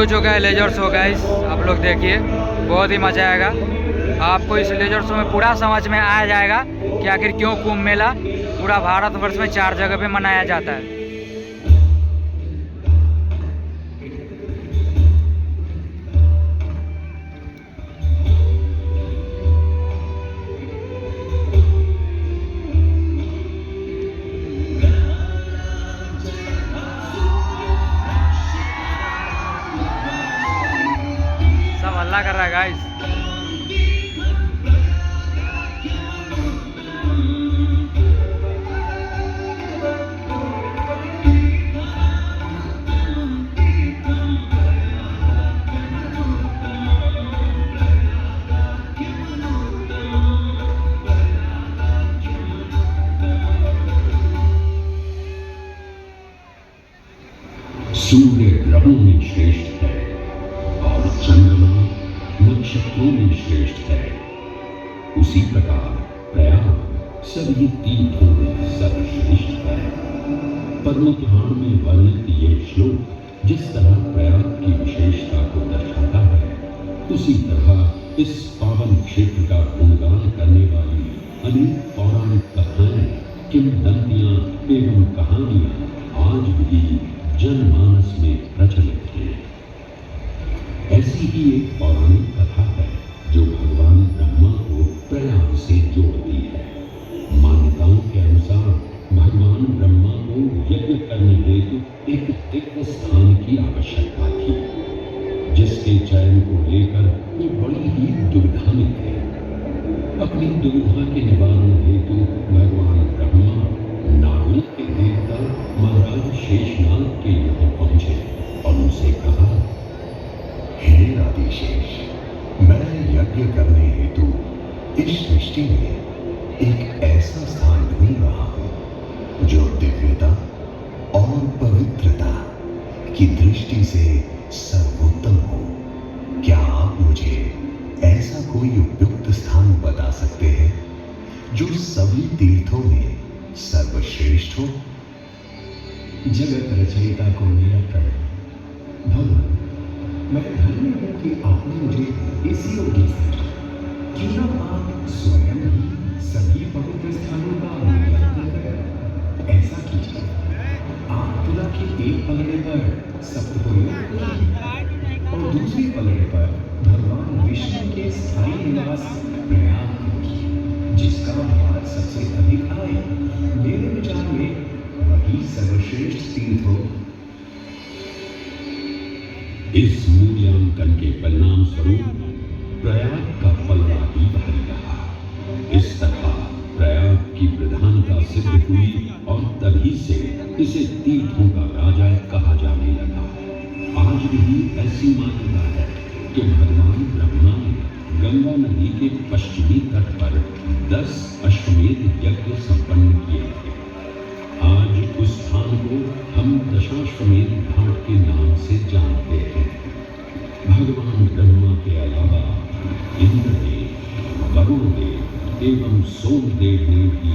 हो चुका है लेजर शो गाइस, आप लोग देखिए, बहुत ही मजा आएगा आपको। इस लेजर शो में पूरा समझ में आ जाएगा कि आखिर क्यों कुंभ मेला पूरा भारतवर्ष में 4 जगह पे मनाया जाता है। सब हल्ला कर रहा है गाइस। सूर्य ग्रहों में श्रेष्ठ है और चंद्रमा नक्षत्रों में श्रेष्ठ है, उसी प्रकार प्रयाग सभी तीर्थों में सर्वश्रेष्ठ है। पद्म पुराण में वर्णित ये श्लोक जिस तरह प्रयाग की विशेषता को दर्शाता है, उसी तरह इस पावन क्षेत्र का गुणगान करने वाली अनेक पौराणिक कथाएं, किंवदंतियां एवं कहानियां आज भी जनमानस में प्रचलित है। ऐसी ही एक पौराणिक कथा है जो भगवान ब्रह्मा को प्रयाग से जोड़ती है। मान्यताओं के अनुसार भगवान ब्रह्मा को यज्ञ करने हेतु एक दिव्य स्थान की आवश्यकता थी, जिसके चयन को लेकर वे बड़ी ही दुविधा में थे। अपनी दुविधा के निवारण हेतु भगवान ब्रह्मा नागों के देवता महाराज शेषनाग के यहाँ पहुंचे और उनसे कहा, हे आदिशेष, मैं यज्ञ करने हेतु इस सृष्टि में एक ऐसा स्थान ढूंढ रहा हूं जो दिव्यता और पवित्रता की दृष्टि से सर्वोत्तम हो। क्या आप मुझे ऐसा कोई उपयुक्त स्थान बता सकते हैं जो सभी तीर्थों में सर्वश्रेष्ठ हो? जगत रचयिता को मेरा प्रणाम। भगवान, मैं धन्य हूं कि आपने मुझे इस योग्य समझा। क्यों ना आप स्वयं ही सभी पवित्र स्थानों का मूल्यांकन करें। ऐसा कीजिए, आप तुला के एक पलड़े पर सप्तपुरियों और दूसरे पलड़े पर भगवान विष्णु के स्थायी निवास प्रयाग की, जिसका भार सबसे अधिक आए। मेरे विचार में वही सर्वश्रेष्ठ तीर्थ हो। इस मूल्यांकन के परिणाम स्वरूप प्रयाग का पलड़ा ही भारी रहा। इस तरह प्रयाग की प्रधानता सिद्ध हुई और तभी से इसे तीर्थों का राजा कहा जाने लगा। आज भी ऐसी मान्यता है कि भगवान ब्रह्मा ने गंगा नदी के पश्चिमी तट पर 10 अश्वमेध यज्ञ संपन्न किए थे। आज उस स्थान को हम दशाश्वमेध घाट के नाम से जानते हैं। भगवान ब्रह्मा के अलावा इंद्रदेव, वरुण देव एवं सोमदेव ने भी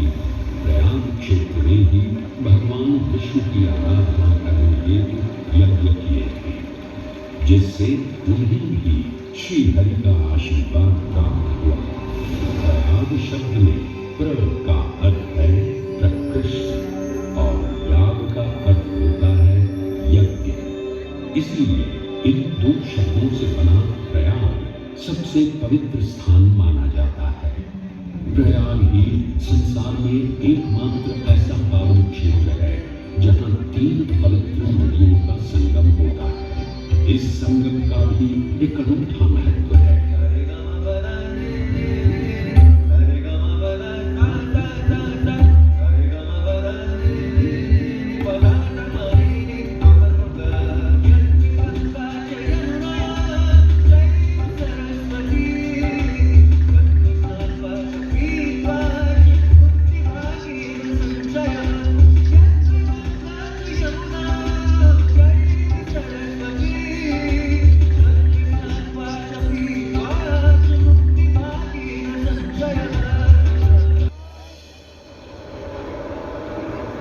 प्रयाग क्षेत्र में ही भगवान विष्णु की आराधना करने हेतु यज्ञ किए थे, जिससे उन्हें भी श्री हरि का आशीर्वाद प्राप्त हुआ। प्रयाग शब्द में प्र का अर्थ है प्रकृष्ट और याग का अर्थ होता है यज्ञ। इसलिए इन दो शब्दों से बना प्रयाग सबसे पवित्र स्थान माना जाता है। प्रयाग ही संसार में एकमात्र ऐसा पावन क्षेत्र है जहां 3 पवित्र नदियों का संगम होता है। इस संगम का भी एक अनूठा महत्व है।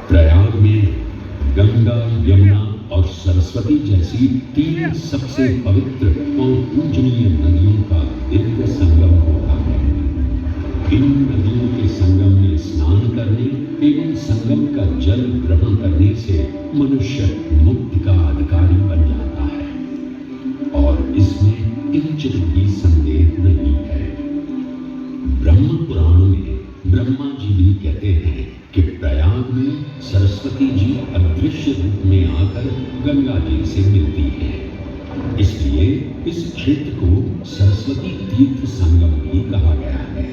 प्रयाग में गंगा, यमुना और सरस्वती जैसी 3 सबसे पवित्र और पूजनीय नदियों का दिव्य संगम होता है। इन नदियों के संगम में स्नान करने एवं संगम का जल ग्रहण करने से मनुष्य मुक्ति का अधिकारी बन जाता है और इसमें किंचित भी संदेह नहीं है। ब्रह्म पुराण में ब्रह्मा जी भी कहते हैं कि प्रयाग में सरस्वती जी अदृश्य रूप में आकर गंगा जी से मिलती है। इसलिए इस क्षेत्र को सरस्वती तीर्थ संगम भी कहा गया है।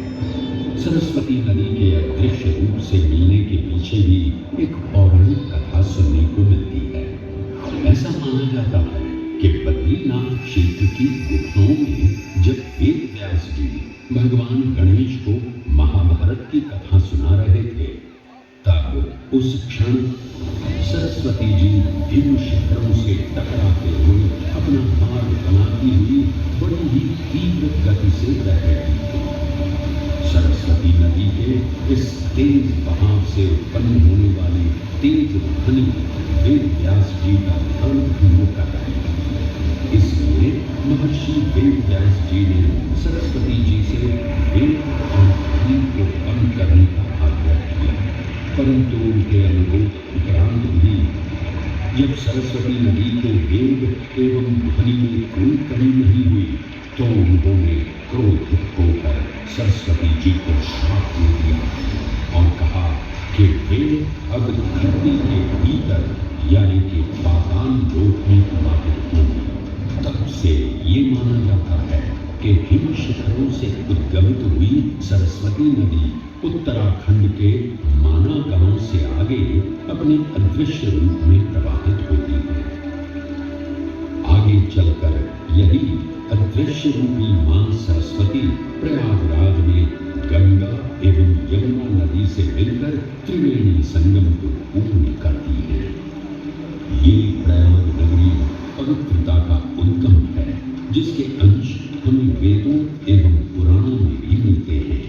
सरस्वती नदी के अदृश्य रूप से मिलने के पीछे भी एक पौराणिक कथा सुनने को मिलती है। ऐसा माना जाता है कि बद्रीनाथ क्षेत्र की गुफाओं में जब वेद व्यास जी भगवान गणेश को महाभारत की कथा सुना रहे थे, तब उस क्षण सरस्वती जी इन शिखरों से टकराते हुए अपना मार्ग बनाती हुई बड़ी ही तीव्र गति से बह रही थी। सरस्वती नदी के इस तेज बहाव से उत्पन्न होने वाली तेज ध्वनि वेद व्यास जी का ध्यान भंग कर रही थी। इसलिए महर्षि वेद व्यास जी ने सरस्वती जी से वेद और ध्वनि को बंद करने का आग्रह किया, परंतु उनके अनुरोध उपरांत भी जब सरस्वती नदी के वेग एवं ध्वनि में कोई कमी नहीं हुई तो उन्होंने क्रोधित होकर सरस्वती जी को श्राप दे दिया और कहा कि वे अब धरती के भीतर यानी कि पाताल लोक में प्रवाहित होंगे। तब से ये माना जाता है कि हिम शिखरों से उद्गमित हुई सरस्वती नदी उत्तराखंड के माना गांव से आगे अपने अदृश्य रूप में प्रवाहित होती है। आगे चलकर यही अदृश्य रूपी मां सरस्वती प्रयागराज में गंगा एवं यमुना नदी से मिलकर त्रिवेणी संगम को पूर्ण करती है। ये प्रयाग नगरी पवित्रता का उद्गम है, जिसके अंश हमें वेदों एवं पुराणों में भी मिलते हैं,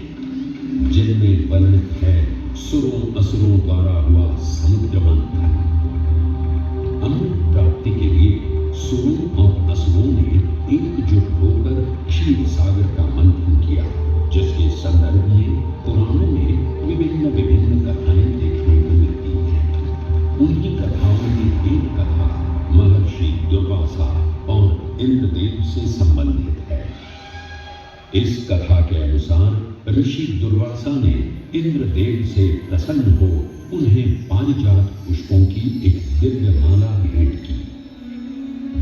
जिनमें वर्णित है सुरों असुरों द्वारा हुआ समुद्र मंथन। अमृत प्राप्ति के लिए सुरों और असुरों ने एकजुट होकर क्षीर सागर का मंथन किया, जिसके संदर्भ में पुराणों में विभिन्न कथाएं देखने को मिलती हैं। उन्हीं कथाओं में एक कथा महर्षि दुर्वासा और इंद्रदेव से संबंधित है। इस कथा के अनुसार ऋषि दुर्वासा ने इंद्रदेव से प्रसन्न हो उन्हें पारिजात पुष्पों की एक दिव्य माला भेंट की,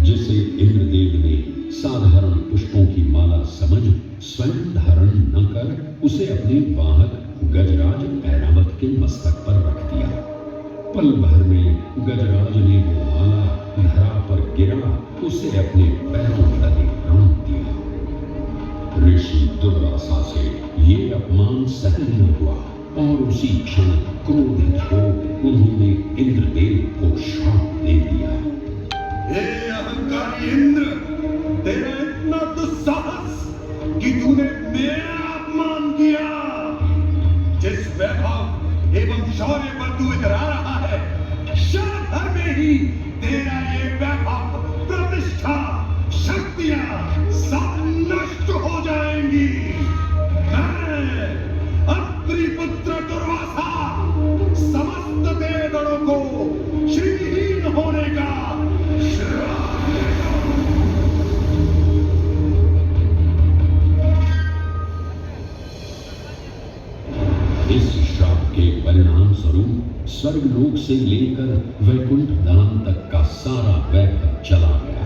जिसे इंद्रदेव ने साधारण पुष्पों की माला समझ स्वयं धारण न कर उसे अपने वाहक गजराज ऐरावत के मस्तक पर रख दिया। पल भर में गजराज ने वो माला धरा पर गिरा उसे अपने पैरों तले प्राण दिया। ऋषि दुर्वासा से ये अपमान सहन न हुआ और उसी क्षण क्रोधित हो उन्होंने इंद्रदेव को श्राप दे दिया। हे अहंकारी इंद्र, तेरा इतना दुस्साहस कि तूने मेरा अपमान किया। जिस वैभव एवं शौर्य पर तू इतरा रहा है, क्षण भर में ही तेरा ये वैभव, प्रतिष्ठा, शक्तियां सब नष्ट हो जाएंगी। मैं अत्रि पुत्र दुर्वासा समस्त देवगणों को श्रीहीन होने का श्राप देता हूं। इस श्राप के परिणाम स्वरूप स्वर्गलोक से लेकर वैकुंठ धाम तक का सारा वैभव चला गया।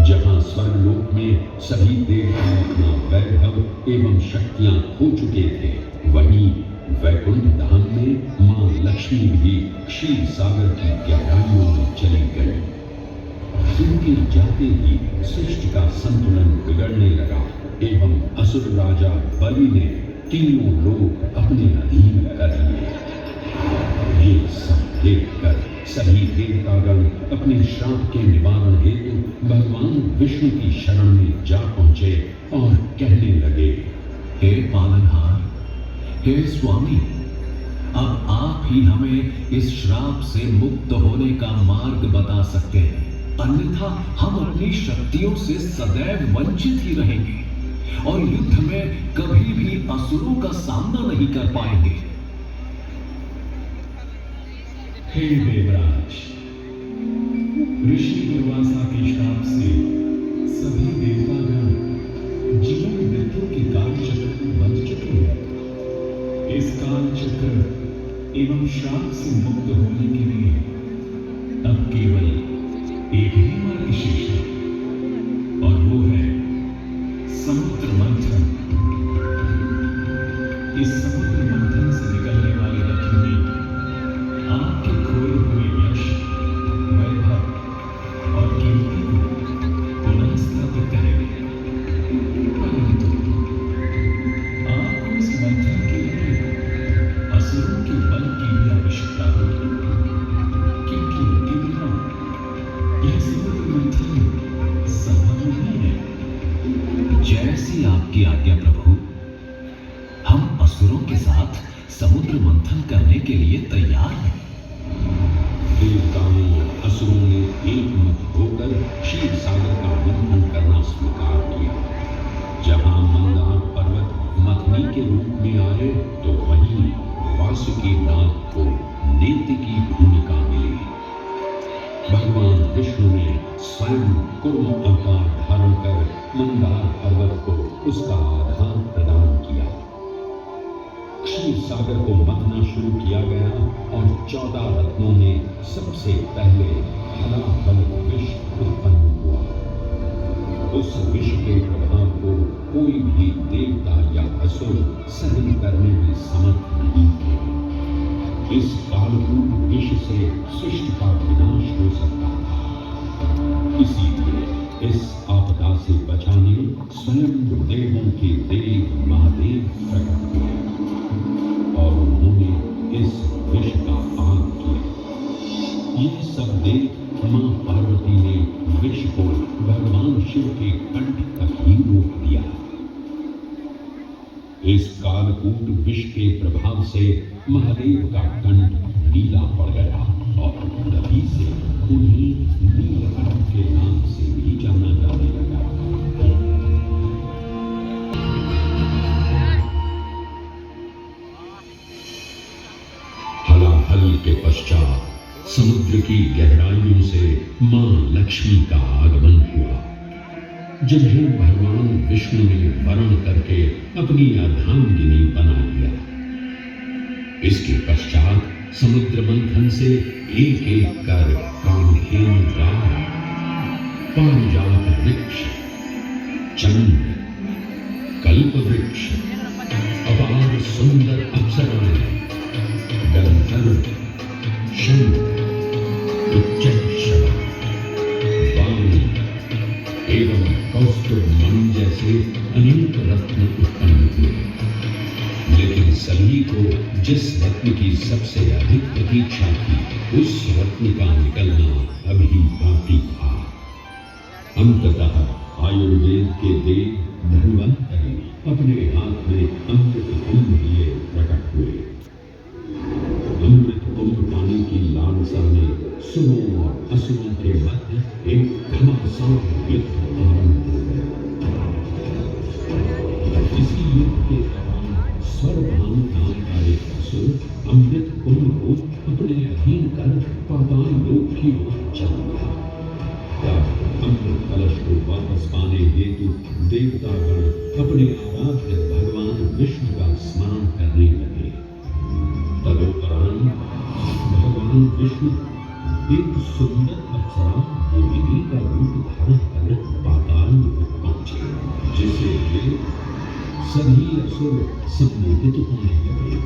जहां स्वर्गलोक में सभी देवता अपना वैभव एवं शक्तियां खो चुके थे, वहीं वैकुंठ धाम में मां लक्ष्मी भी क्षीर सागर की गहराइयों में चली गई। उनके जाते ही सृष्टि का संतुलन बिगड़ने लगा एवं असुर राजा बलि ने तीनों लोक अपने अधीन कर लिए। ये सब देखकर सभी देवतागण अपने श्राप के निवारण हेतु भगवान विष्णु की शरण में जा पहुंचे और कहने लगे, हे पालनहार, हे स्वामी, अब आप ही हमें इस श्राप से मुक्त होने का मार्ग बता सकते हैं, अन्यथा हम अपनी शक्तियों से सदैव वंचित ही रहेंगे और युद्ध में कभी भी असुरों का सामना नहीं कर पाएंगे। हे देवराज, ऋषि दुर्वासा के श्राप से सभी देवतागण जीवन मृत्यु के काल चक्र में बंध चुके हैं। इस काल चक्र एवं श्राप से मुक्त होने के लिए अब केवल एक ही मार्ग शेष है और वो है समुद्र मंथन। इस समुद्र मंथन से निकलने वाली रथनी आपके खोए हुए यश, वैभव और कीर्ति को पुनः स्थापित करेंगे। परंतु आपको इस मंथन के लिए असुरों के बल की भी आवश्यकता होगी, क्योंकि उनके बिना यह समुद्र मंथन संभव नहीं है। जैसी आपकी आज्ञा प्रभु, हम असुरों के साथ समुद्र मंथन करने के लिए तैयार हैं। देवताओं और असुरों ने एकमत होकर क्षीर सागर का मंथन करना स्वीकार किया। जहां मंदार पर्वत मथनी के रूप में आए तो वहीं वासुकी नाग को नेति की भूमिका मिली। भगवान विष्णु ने स्वयं कुर्म अवतार धारण कर मंदार पर्वत को उसका आधार प्रदान किया। क्षीर सागर को मथना शुरू किया गया और 14 रत्नों में सबसे पहले हलाहल विष उत्पन्न हुआ। उस विष के प्रभाव को कोई भी देवता या असुर सहन करने में समर्थ नहीं थे। इस कालकूट विष से सृष्टि का विनाश हो सकता था। इसीलिए इस आपदा से बचाने स्वयं देवों के देव महादेव प्रकट हुए और उन्होंने इस विष का पान किया। ये सब देख मां पार्वती ने विष को भगवान शिव के कंठ तक ही रोक दिया। इस कालकूट विष के प्रभाव से महादेव का कंठ नीला पड़ गया और तभी से उन्हें नीलकंठ के नाम से भी जाना जाने लगा। हलाहल के पश्चात समुद्र की गहराइयों से मां लक्ष्मी का आगमन हुआ, जिन्हें भगवान विष्णु ने वरण करके अपनी अर्धांगिनी बना लिया। इसके पश्चात समुद्र मंथन से एक एक कर कामधेनु गाय, पारिजात वृक्ष, चंद्र, कल्प वृक्ष, अपार सुंदर अप्सराएं, गंधर्व, शंख, उच्चैश्रवा, वाणी एवं कौस्तुभ मणि जैसे अनेक रत्न उत्पन्न हुए। लेकिन सभी को जिस रत्न की सबसे अधिक प्रतीक्षा थी, उस रत्न का निकलना अभी बाकी था। अंततः आयुर्वेद के देव धन्वंतरि अपने हाथ में अमृत कुंभ लिए प्रकट हुए। अमृत कुंभ पानी की लालसा में सुरों और असुरों के मध्य एक घमासान युद्ध आरंभ हो गया। इसी युद्ध के दौरान स्वरभानु नाम का एक असुर अमृत कुंभ को अपने अधीन कर पाताल लोक की ओर चल गया। तब अमृत कलश को वापस पाने हेतु देवतागण अपने आराध्य भगवान विष्णु का स्मरण करने लगे। तदुपरांत भगवान विष्णु एक सुंदर अप्सरा मोहिनी का रूप धारण कर पाताल में पहुंचे, जिसे वे सभी असुर सम्मोहित होने लगे।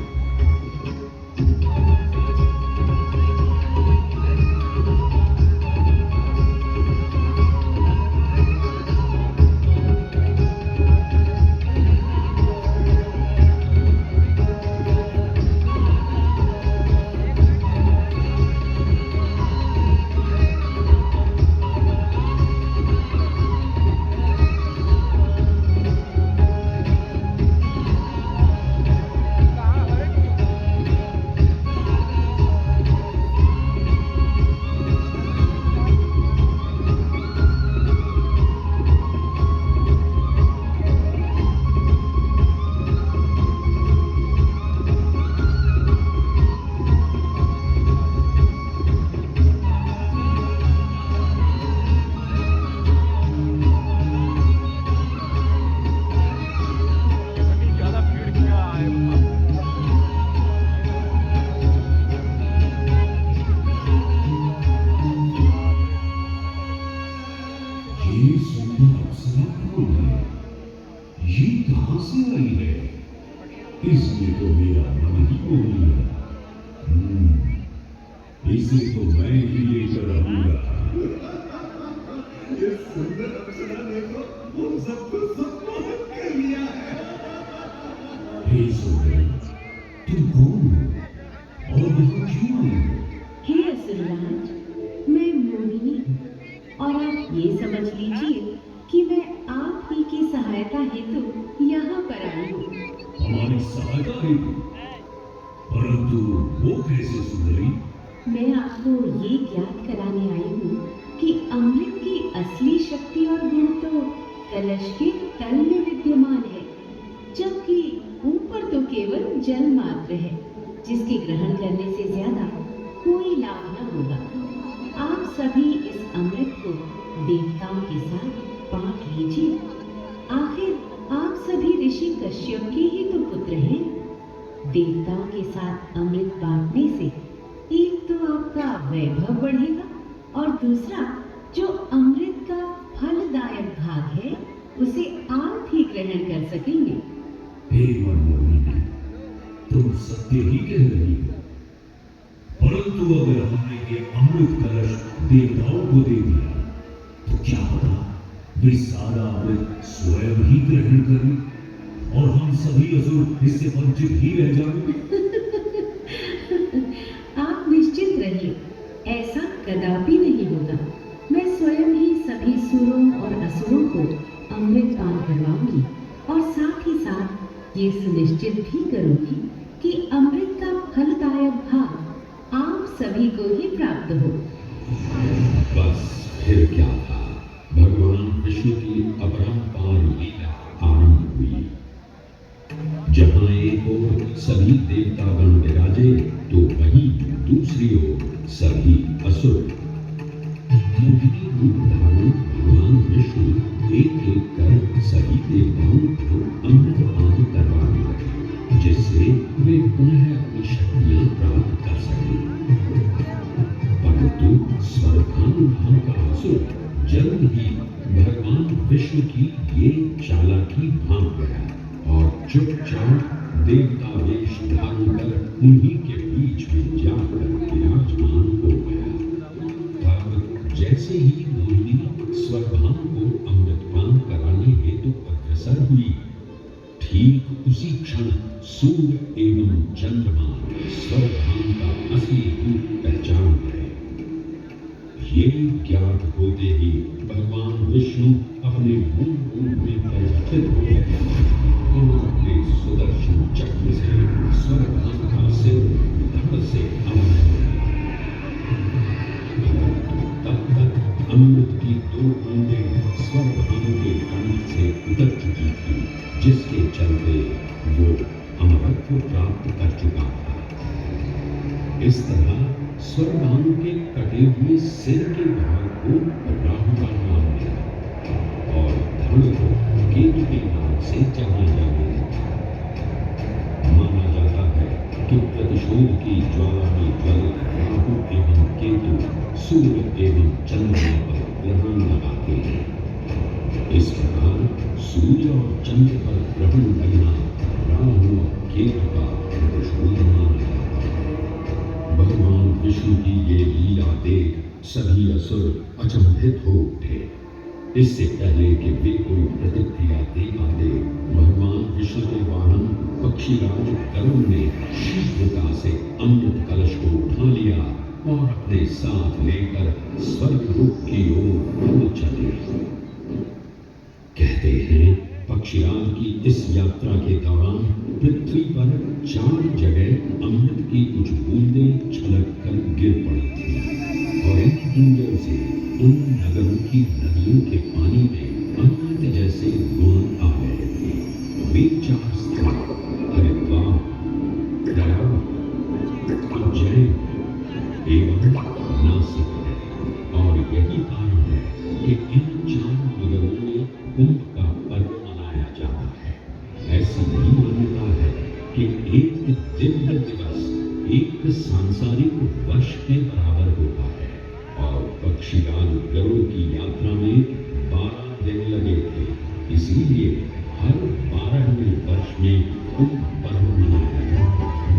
इसे तो मैं ही लेकर आऊंगा। ये सुंदर अप्सरा ने तो उन सबको सम्मोहित कर लिया है। हे सुंदर, तुम कौन हो और यहाँ क्यों आई हो? हे असुरराज, मैं मोहिनी हूँ और आप ये समझ लीजिए कि मैं आप ही की सहायता हेतु यहाँ पर आई हूँ। हमारी सहायता हेतु? परंतु वो कैसे सुंदरी? मैं आपको ये ज्ञात कराने आई हूँ कि अमृत की असली शक्ति और गुण तो कलश के तल में विद्यमान है, जबकि ऊपर तो केवल जल मात्र है, जिसके ग्रहण करने से ज्यादा कोई लाभ न होगा। आप सभी इस अमृत को देवताओं के साथ बांट लीजिए। आखिर आप सभी ऋषि कश्यप के ही तो पुत्र हैं। देवताओं के साथ अमृत बांटने से एक तो आपका वैभव बढ़ेगा और दूसरा जो अमृत का फलदायक भाग है उसे आप ही ग्रहण कर सकेंगे। हे मनमोहिनी, तुम सत्य ही कह रही हो, परंतु अगर हमने ये अमृत कलश देवताओं को दे दिया तो क्या पता वे सारा अमृत स्वयं ही ग्रहण करें और हम सभी असुर इससे वंचित ही रह जाएं। आप निश्चिंत रहिए, ऐसा कदापि नहीं होगा। मैं स्वयं ही सभी सुरों और असुरों को अमृत पान करवाऊंगी और साथ ही साथ ये सुनिश्चित भी करूंगी कि अमृत का फलदायक भाग आप सभी को ही प्राप्त हो। बस फिर क्या था, भगवान विष्णु की अपरंपार लीला आरंभ हुई। जहां एक ओर सभी देवतागण विराजे तो वहीं दूसरी ओर सभी असुर। मोहिनी रूप धारण भगवान विष्णु एक एक कर सभी देवताओं को अमृत पान करवाने लगे, जिससे वे पुनः अपनी शक्तियां प्राप्त कर सकें। परंतु स्वर्गानु नाम का असुर जल्द ही भगवान विष्णु की ये चालाकी भांप गया और चुपचाप देवता वेश धारण कर उन्हीं के बीच में जाकर विराजमान हो गया। तब जैसे ही मोहिनी स्वर्गान को अमृतपान कराने हेतु अग्रसर हुई, ठीक उसी क्षण सूर्य एवं चंद्रमा स्वर्गान का असली रूप पहचान गए। ये ज्ञात होते ही भगवान विष्णु अपने मूल रूप में परिवर्तित हो गए और अपने सुदर्शन चक्र से स्वर्गान का सिर धड़ से अलग हो गया। तब तक अमृत की दो बूंदें स्वर्गान के कंठ से उतर चुकी थी, जिसके चलते वो अमरत्व प्राप्त कर चुका था। इस तरह स्वर्गान के कटे हुए सिर के भाग को राहु का नाम मिला और धड़ को केतु के नाम से जाना जाने लगा। माना जाता है कि प्रतिशोध की ज्वाला में ज्वलित राहु एवं केतु सूर्य एवं चंद्रमा पर ग्रहण लगाते हैं। इस प्रकार सूर्य और चंद्र पर ग्रहण लगना राहु और केतु का प्रतिशोध माना जाता है। भगवान विष्णु की ये लीला देख सभी असुर अचंभित हो उठे। इससे पहले कि वे कोई प्रतिक्रिया दे पाते, भगवान विष्णु के वाहन पक्षीराज गरुड़ ने शीघ्रता से अमृत कलश को उठा लिया और अपने साथ लेकर स्वर्गलोक की ओर उड़ चले। कहते हैं पक्षीराज की इस यात्रा के दौरान पृथ्वी पर 4 जगह अमृत की कुछ बूंदें छलक कर गिर पड़ी थी और इन बूंदों से उन नगरों की नदियों के पानी में अमृत जैसे गुण आ गए थे। वे 4 स्थान हरिद्वार, प्रयाग, उज्जैन एवं नासिक है और यही कारण है कि इन 4 नगरों में कुंभ का पर्व मनाया जाता है। ऐसी भी मान्यता है कि एक दिव्य दिवस एक सांसारिक वर्ष के बराबर होता है और पक्षीराज गरुड़ की यात्रा में 12 दिन लगे थे। इसीलिए हर 12वें वर्ष में कुंभ पर्व मनाया जाता है।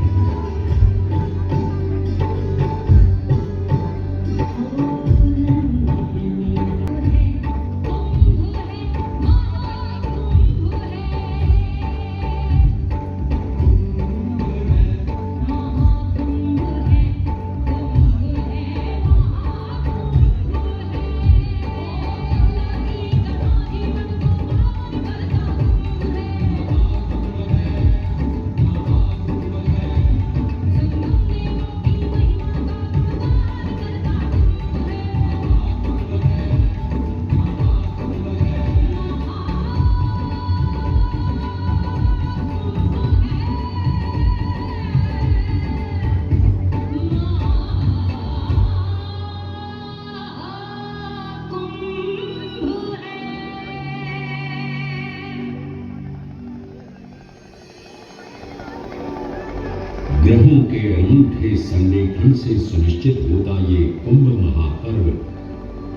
ग्रहों के अनूठे संलेखन से सुनिश्चित होता ये कुंभ महापर्व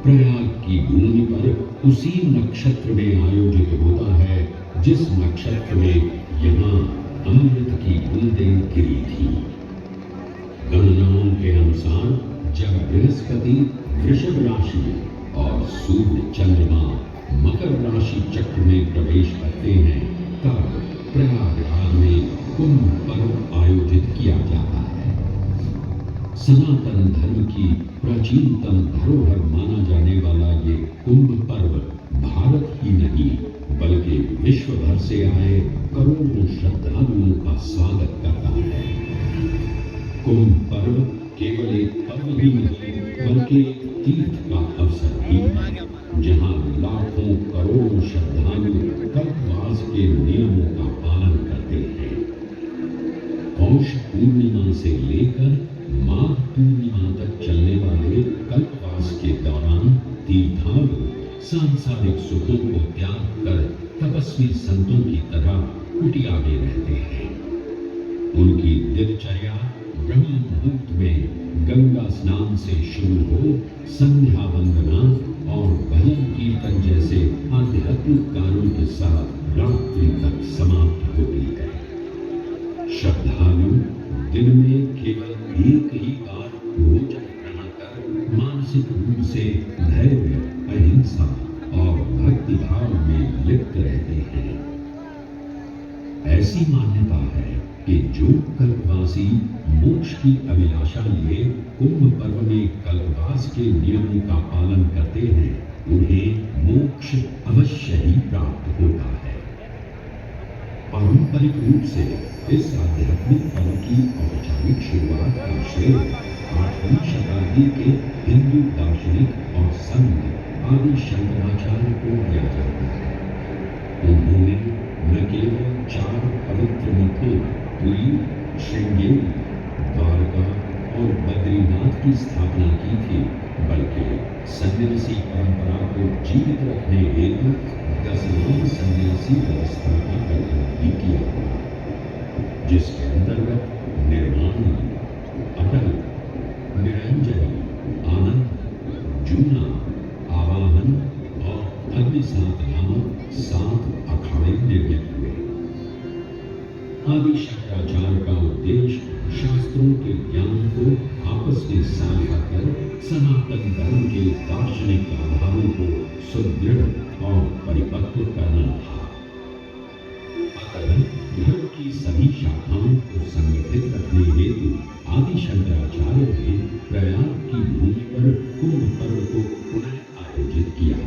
प्रयाग की भूमि पर उसी नक्षत्र में आयोजित होता है जिस नक्षत्र में यहाँ अमृत की बूंदें गिरी थी। गणनाओं के अनुसार जब बृहस्पति वृषभ राशि में और सूर्य चंद्रमा मकर राशि चक्र में प्रवेश करते हैं तब प्रयागराज में कुंभ पर्व आयोजित किया जाता है। सनातन धर्म की प्राचीनतम धरोहर माना जाने वाला ये कुंभ पर्व भारत ही नहीं बल्कि विश्व भर से आए करोड़ों श्रद्धालुओं का स्वागत करता है। कुंभ पर्व केवल एक पर्व ही नहीं बल्कि एक तीर्थ का अवसर भी है जहाँ लाखों करोड़ों श्रद्धालु कल्पवास के नियमों का पालन करते हैं। पौष पूर्णिमा से लेकर माघ पूर्णिमा तक चलने वाले कल्पवास के दौरान तीर्थालु सांसारिक सुखों को त्याग कर तपस्वी संतों की तरह कुटिया में रहते हैं। उनकी दिनचर्या ब्रह्म मुहूर्त में गंगा स्नान से शुरू हो संध्या वंदना और भजन कीर्तन जैसे आध्यात्मिक कार्यों के साथ रात्रि तक समाप्त होती है। श्रद्धालु दिन में केवल एक ही बार भोजन ग्रहण कर मानसिक रूप से धैर्य अहिंसा और भक्ति भाव में लिप्त रहते हैं। ऐसी मान्यता है कि जो कल्पवासी मोक्ष की अभिलाषा लिए कुंभ पर्व में कल्पवास के नियमों का पालन करते हैं उन्हें मोक्ष अवश्य ही प्राप्त होता है। पारंपरिक रूप से इस आध्यात्मिक पर्व की औपचारिक शुरुआत का श्रेय 8वीं शताब्दी के हिंदू दार्शनिक और संत आदि शंकराचार्य को दिया जाता है। उन्होंने न केवल 4 पवित्र मठों पुरी, श्रृंगेरी, द्वारका और बद्रीनाथ की स्थापना की थी बल्कि सन्यासी परंपरा को जीवित रखने हेतु 10वीं सन्यासी व्यवस्था का गठन भी किया जिसके अंतर्गत निर्वाण, अटल, निरंजन, आनंद, जूना, आवाहन और अग्निसात नामक 7 अखाड़े निर्मित हुए। आदि शंकराचार्य का उद्देश्य शास्त्रों के ज्ञान को आपस में साझा कर सनातन धर्म के दार्शनिक आधारों को सुदृढ़ और परिपक्व करना था। अतः धर्म की सभी शाखाओं को संगठित रखने हेतु आदि शंकराचार्य ने प्रयाग की भूमि पर कुंभ पर्व को पुनः आयोजित किया।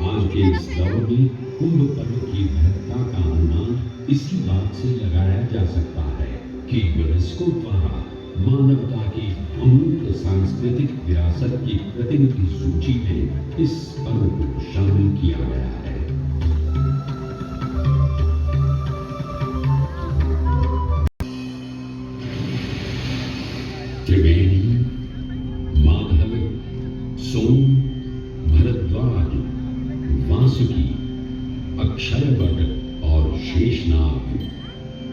आज के इस दौर में कुंभ पर्व की महत्ता का अनुमान इसी बात से लगाया जा सकता है कि यूनेस्को द्वारा मानवता की अमूल्य सांस्कृतिक विरासत की प्रतिनिधि सूची में इस पर्व को शामिल किया गया है। त्रिवेणी, माधव, सोम, भरद्वाज, वासुकी, अक्षयवट और शेषनाग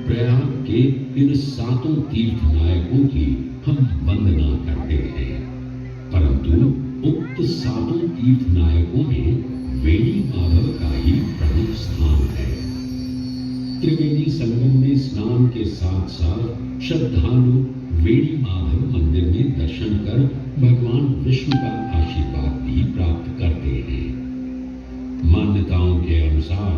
प्रयाग के इन 7 तीर्थ नायकों की हम वंदना करते हैं। परंतु उक्त 7 तीर्थ नायकों में वेणी माधव का ही प्रमुख स्थान है। त्रिवेणी संगम में स्नान के साथ साथ श्रद्धालु वेणी माधव मंदिर में दर्शन कर भगवान विष्णु का आशीर्वाद भी प्राप्त करते हैं। मान्यताओं के अनुसार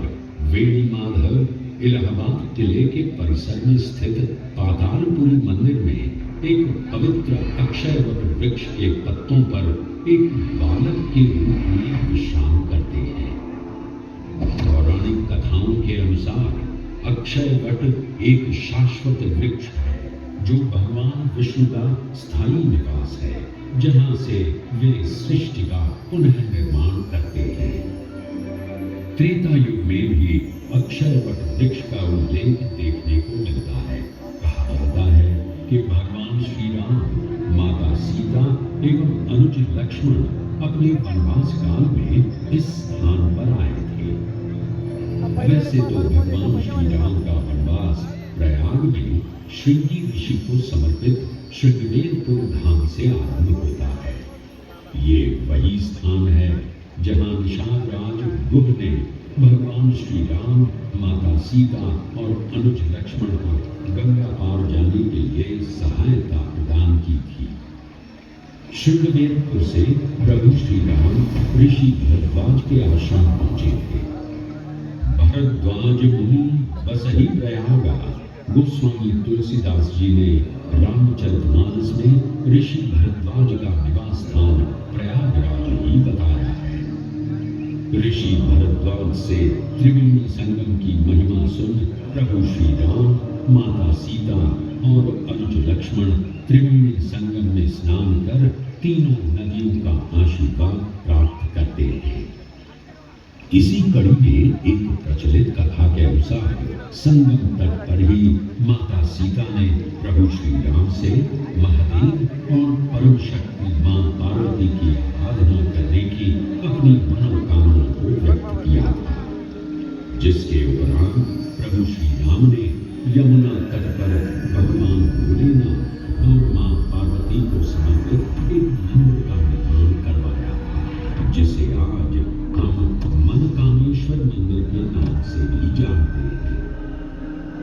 वेणी माधव इलाहाबाद किले के परिसर में स्थित पातालपुरी मंदिर में एक पवित्र अक्षयवट वृक्ष के पत्तों पर एक बालक के रूप में विश्राम करते हैं। पौराणिक कथाओं के अनुसार अक्षयवट एक शाश्वत वृक्ष है जो भगवान विष्णु का स्थायी निवास है जहां से वे सृष्टि का पुनः निर्माण करते हैं। त्रेता युग में भी अक्षयवट वृक्ष का उल्लेख देखने को मिलता है। कहा जाता है कि भगवान श्री राम, माता सीता एवं अनुज लक्ष्मण अपने वनवास काल में इस स्थान पर आए थे। वैसे तो भगवान श्री राम का वनवास प्रयाग में श्रृंगी ऋषि को समर्पित श्रृंगवेरपुर धाम से आरंभ होता है। ये वही स्थान है जहां निषाद राज गुह ने भगवान श्री राम, माता सीता और अनुज लक्ष्मण को गंगा पार जाने के लिए सहायता प्रदान की थी। श्रृंगवेरपुर से प्रभु श्री राम ऋषि भरद्वाज के आश्रम पहुंचे थे। भरद्वाज मुनि बसहि प्रयागा गोस्वामी तुलसीदास जी ने रामचरितमानस में ऋषि भरद्वाज का निवास स्थान प्रयागराज ही बताया है। ऋषि भरद्वाज से त्रिवेणी संगम की महिमा सुन प्रभु श्री राम, माता सीता और अनुज लक्ष्मण त्रिवेणी संगम में स्नान कर तीनों नदियों का आशीर्वाद प्राप्त करते हैं। इसी कड़ी में एक प्रचलित कथा के अनुसार संगम तट पर ही माता सीता ने प्रभु श्री राम से महादेव और परम शक्ति मां पार्वती की आराधना करने की अपनी मनोकामना को व्यक्त किया था, जिसके उपरांत प्रभु श्री राम ने यमुना तट पर भगवान भोलेनाथ और मां पार्वती को समर्पित एक मंदिर का निर्माण करवाया था, जिसे आज हम मनकामेश्वर मंदिर के नाम से भी जानते हैं।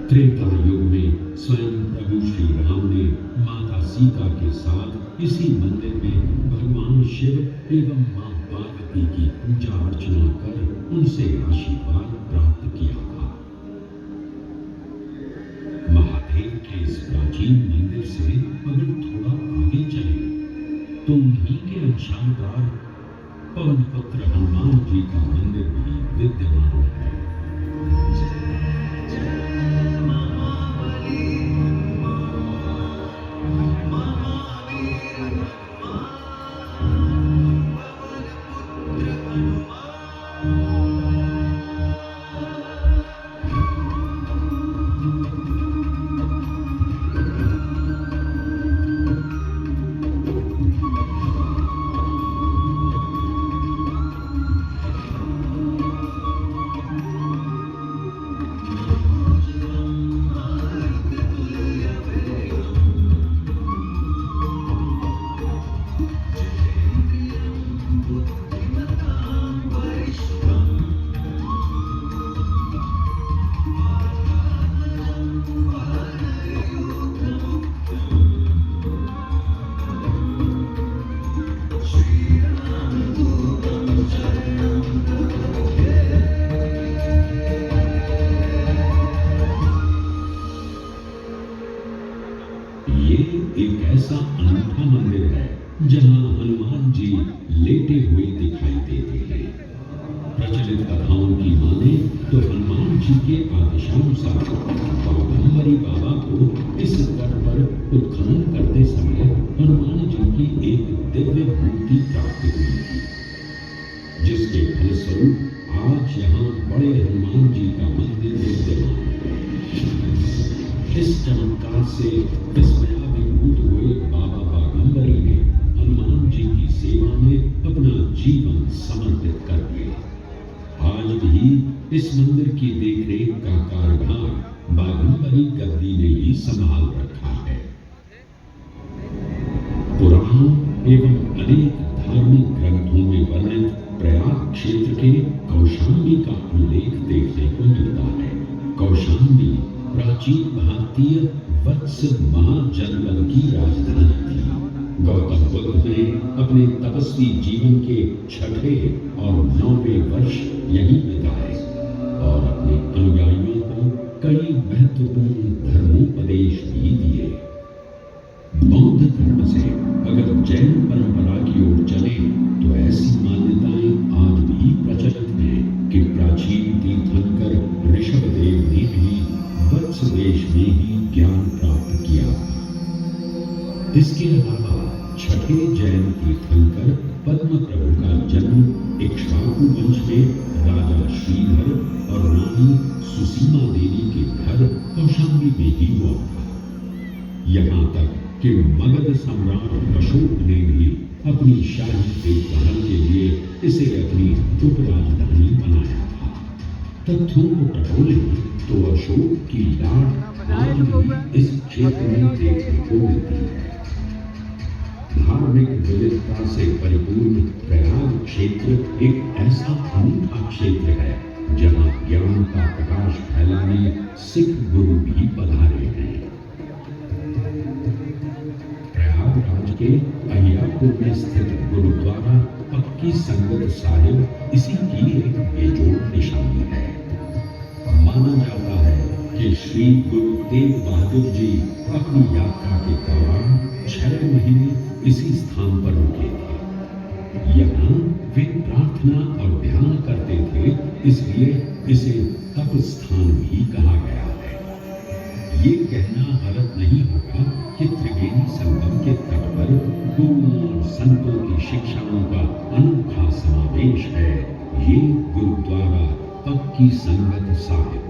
त्रेता युग में स्वयं प्रभु श्री राम ने माता सीता के साथ इसी मंदिर में भगवान शिव एवं मां पार्वती की पूजा अर्चना कर उनसे आशीर्वाद प्राप्त किया था। महादेव के इस प्राचीन मंदिर से अगर थोड़ा आगे चले तो उन्हीं के अंशानुसार पवन पुत्र हनुमान जी का मंदिर भी विद्यमान है। एक ऐसा अनूठा मंदिर है जहां हनुमान जी लेटे हुए दिखाई देते हैं। प्रचलित कथाओं की माने तो हनुमान जी के आदेशानुसार बाघंबरी बाबा को इस तट पर उत्खनन करते समय हनुमान जी की एक दिव्य मूर्ति प्राप्त हुई थी, जिसके फलस्वरूप आज यहाँ बड़े हनुमान जी का मंदिर विद्यमान है। इस चमत्कार से विस्मयाभिभूत हुए बाबा बाघंबरी ने हनुमान जी की सेवा में अपना जीवन समर्पित कर दिया। आज भी इस मंदिर की देखरेख का कार्यभार बाघंबरी गद्दी ने ही संभाल रखा है। पुराणों एवं अनेक धार्मिक ग्रंथों में वर्णित प्रयाग क्षेत्र के कौशाम्बी का उल्लेख देखने को मिलता है। कौशाम्बी प्राचीन भारतीय वत्स महाजनपद की राजधानी थी। गौतम बुद्ध ने अपने तपस्वी जीवन के 6ठे और 9वें वर्ष यहीं बिताए और अपने अनुयायियों को कई महत्वपूर्ण धर्मोपदेश भी दिए। बौद्ध धर्म से अगर जैन परंपरा की ओर चले तो ऐसी मान्यताएं आज भी प्रचलित हैं कि प्राचीन तीर्थंकर ऋषभदेव ने भी वत्स देश में ही ज्ञान प्राप्त किया। इसके अलावा 6ठे जैन तीर्थंकर पद्म प्रभु का जन्म इक्ष्वाकु वंश में राजा श्रीधर और रानी सुसीमा देवी के घर कौशाम्बी में ही हुआ था। यहाँ तक कि मगध सम्राट अशोक ने भी अपनी शाही देखभाल के लिए इसे अपनी उपराजधानी बनाया था। तथ्यों को टटोले तो अशोक की लाट आज भी इस क्षेत्र में देखने को मिलती है। धार्मिक विविधता से परिपूर्ण प्रयाग क्षेत्र एक ऐसा अनूठा क्षेत्र है जहां ज्ञान का प्रकाश फैलाने सिख गुरु भी पधारे हैं। प्रयागराज के अहियापुर में स्थित गुरुद्वारा पक्की संगत साहिब इसी की एक बेजोड़ निशानी है। माना जाता है कि श्री गुरु तेग बहादुर जी अपनी यात्रा के दौरान 6 महीने इसी स्थान पर रुके थे। यहाँ वे प्रार्थना और ध्यान करते थे, इसलिए इसे तप स्थान भी कहा गया है। ये कहना गलत नहीं होगा कि त्रिवेणी संगम के तट पर गुरुओं और संतों की शिक्षाओं का अनोखा समावेश है ये गुरुद्वारा पक्की संगत साहिब।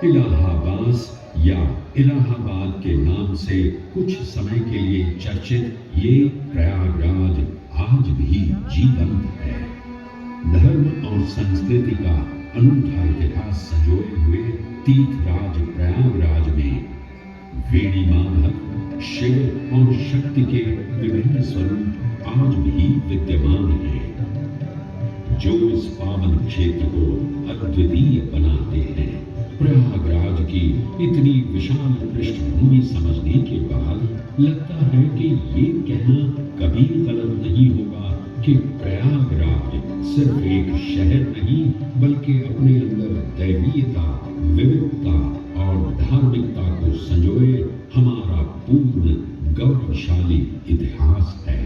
इलाहाबाद या इलाहाबाद के नाम से कुछ समय के लिए चर्चित ये प्रयागराज आज भी जीवंत है। धर्म और संस्कृति का अनूठा इतिहास संजोए हुए तीर्थराज प्रयागराज में वेणी माधव, शिव और शक्ति के विभिन्न स्वरूप आज भी विद्यमान हैं, जो इस पावन क्षेत्र को अद्वितीय बनाते हैं। प्रयागराज की इतनी विशाल पृष्ठभूमि समझने के बाद लगता है कि ये कहना कभी गलत नहीं होगा कि प्रयागराज सिर्फ एक शहर नहीं बल्कि अपने अंदर दैवीयता, विविधता और धार्मिकता को संजोए हमारा पूर्ण गौरवशाली इतिहास है।